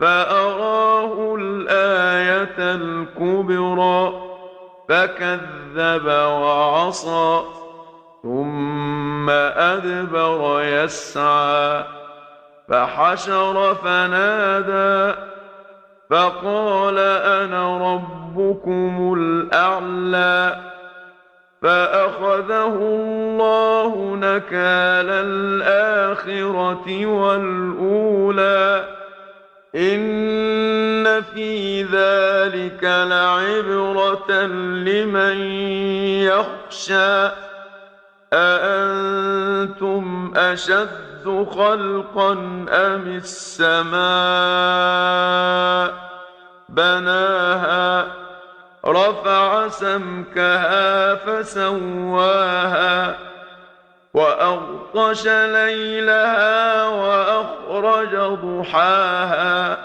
فأراه الآية الكبرى فكذب وعصى ثم أدبر يسعى فحشر فنادى فقال أنا ربكم الأعلى فأخذه الله نكال الآخرة والأولى إن في ذلك لعبرة لمن يخشى أأنتم أشد خلقا أم السماء بناها رفع سمكها فسواها وأغطش ليلها وأخرج ضحاها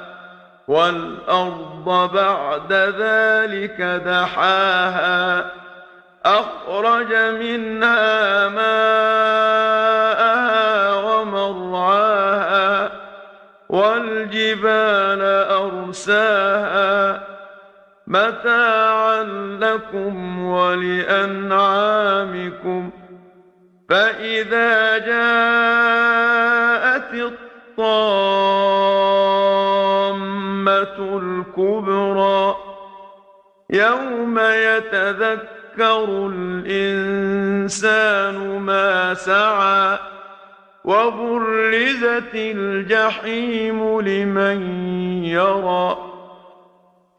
والأرض بعد ذلك دحاها أخرج منها ماءها ومرعاها والجبال أرساها متاعا لكم ولأنعامكم فإذا جاءت الطامة الكبرى يوم يتذكر الإنسان ما سعى وبرزت الجحيم لمن يرى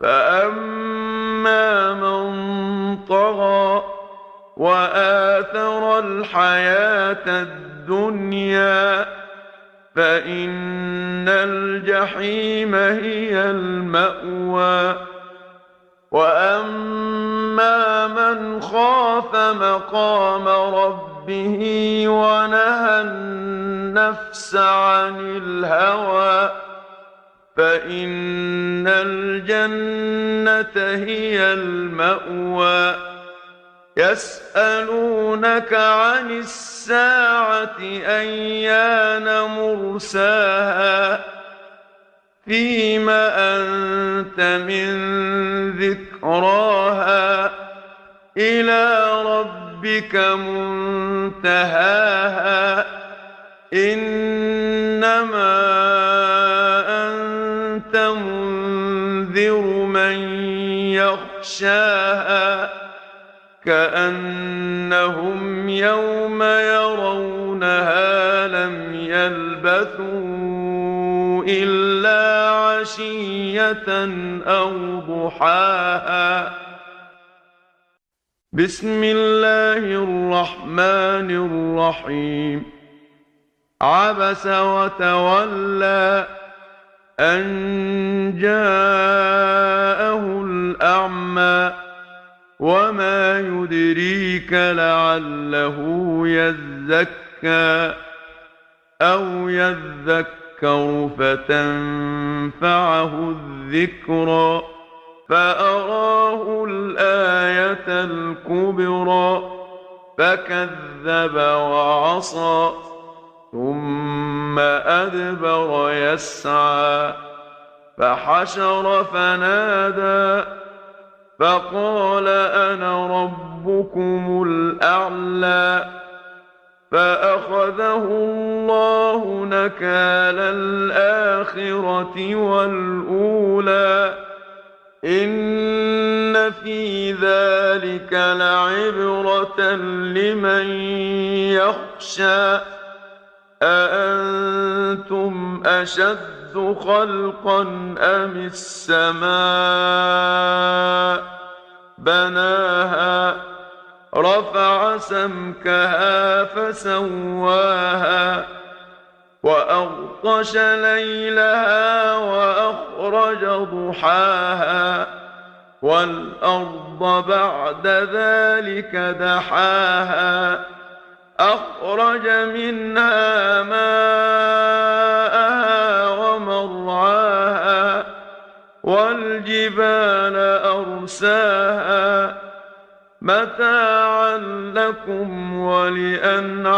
فأما من طغى وآثر الحياة الدنيا فإن الجحيم هي المأوى وأما من خاف مقام ربه ونهى النفس عن الهوى فإن الجنة هي المأوى يسألونك عن الساعة أيان مرساها فيم أنت من ذكراها إلى ربك منتهاها إنما أنت منذر من يخشاها كأنهم يوم يرونها لم يلبثوا إلا عشية أو ضحاها بسم الله الرحمن الرحيم عبس وتولى أن جاءه الأعمى وما يدريك لعله يزكى أو يذكر فتنفعه الذكرى فأراه الآية الكبرى فكذب وعصى ثم أدبر يسعى فحشر فنادى فقال أنا ربكم الأعلى فأخذه الله نكال الآخرة والأولى إن في ذلك لعبرة لمن يخشى أأنتم أشد خلقا أم السماء بناها رفع سمكها فسواها وأغطش ليلها وأخرج ضحاها والأرض بعد ذلك دحاها أخرج منها ماءها ومرعاها والجبال أرساها متاعا لكم ولأنعامكم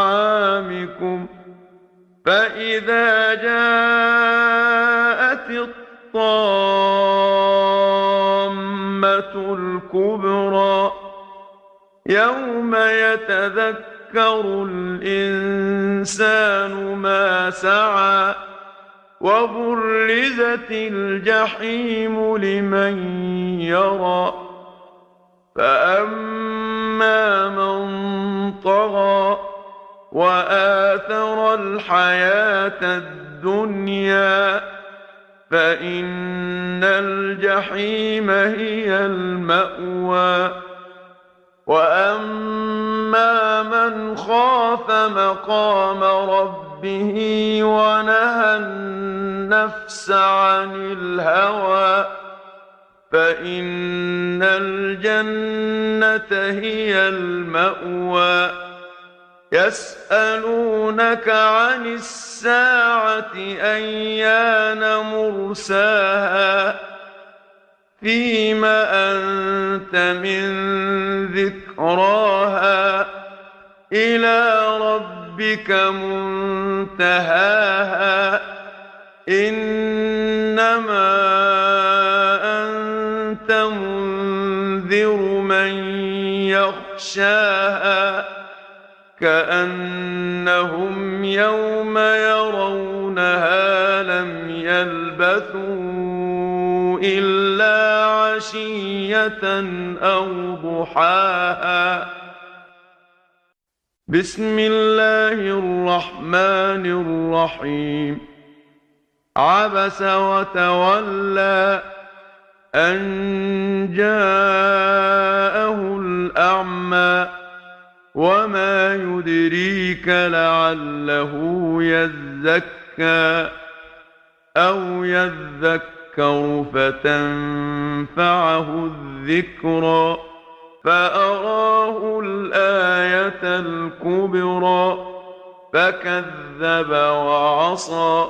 فإذا جاءت الطامة الكبرى يوم يتذكر الإنسان ما سعى وبرزت الجحيم لمن يرى فأما من طغى وآثر الحياة الدنيا فإن الجحيم هي المأوى وأما من خاف مقام ربه ونهى النفس عن الهوى فإن الجنة هي المأوى يسألونك عن الساعة أيان مرساها فيم أنت من ذكراها إلى ربك منتهاها إنما أنت منذر من يخشاها كأنهم يوم يرونها لم يلبثوا إلا عشية أو ضحاها بسم الله الرحمن الرحيم عبس وتولى أن جاءه الأعمى وما يدريك لعله يزكى أو يذكر فتنفعه الذكرى فأراه الآية الكبرى فكذب وعصى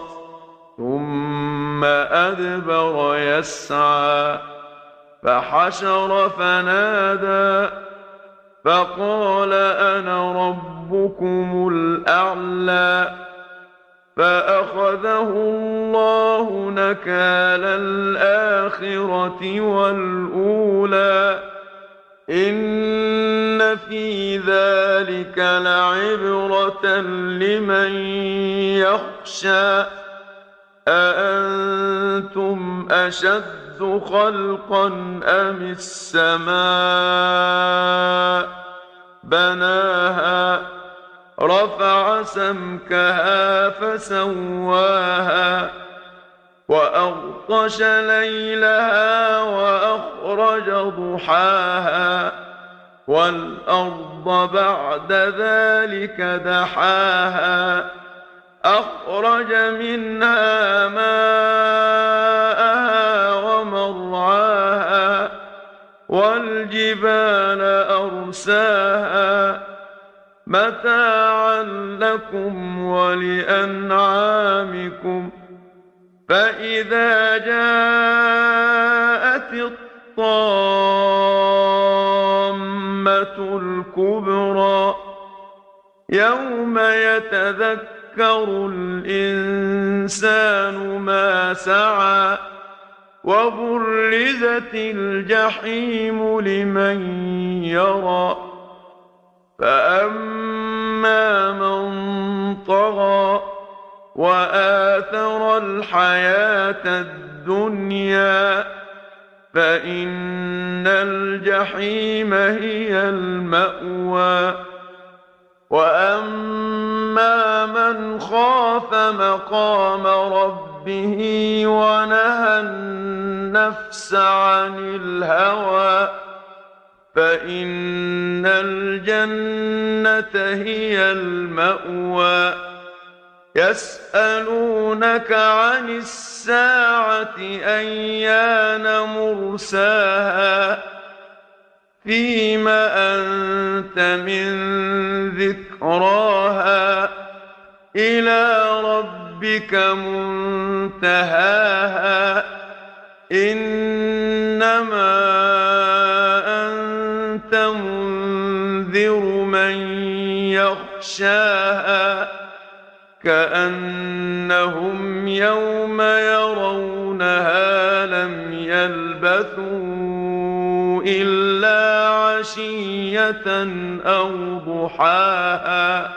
ثم أدبر يسعى فحشر فنادى فقال أنا ربكم الأعلى فأخذه الله نكال الآخرة والأولى إن في ذلك لعبرة لمن يخشى أأنتم أشد خلقا أم السماء بناها رفع سمكها فسواها وأغطش ليلها وأخرج ضحاها والأرض بعد ذلك دحاها أخرج منها ماءها ومرعاها والجبال أرساها متاعا لكم ولأنعامكم فإذا جاءت الطامة الكبرى يوم يتذكر الإنسان ما سعى وبرزت الجحيم لمن يرى فأما من طغى وآثر الحياة الدنيا فإن الجحيم هي المأوى وأما من خاف مقام ربه ونهى النفس عن الهوى فإن الجنة هي المأوى يسألونك عن الساعة أيان مرساها فيم أنت من ذكراها إلى ربك منتهاها إنما أنت منذر من يخشاها كأنهم يوم يرونها لم يلبثوا إلا عشية أو ضحاها.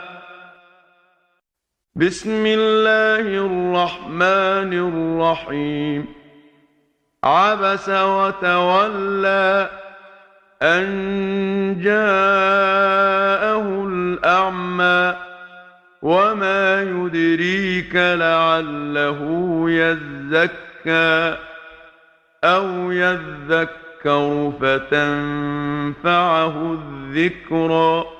بسم الله الرحمن الرحيم. عبس وتولى أن جاءه الأعمى وما يدريك لعله يزكى أو يذكر فتنفعه الذكرى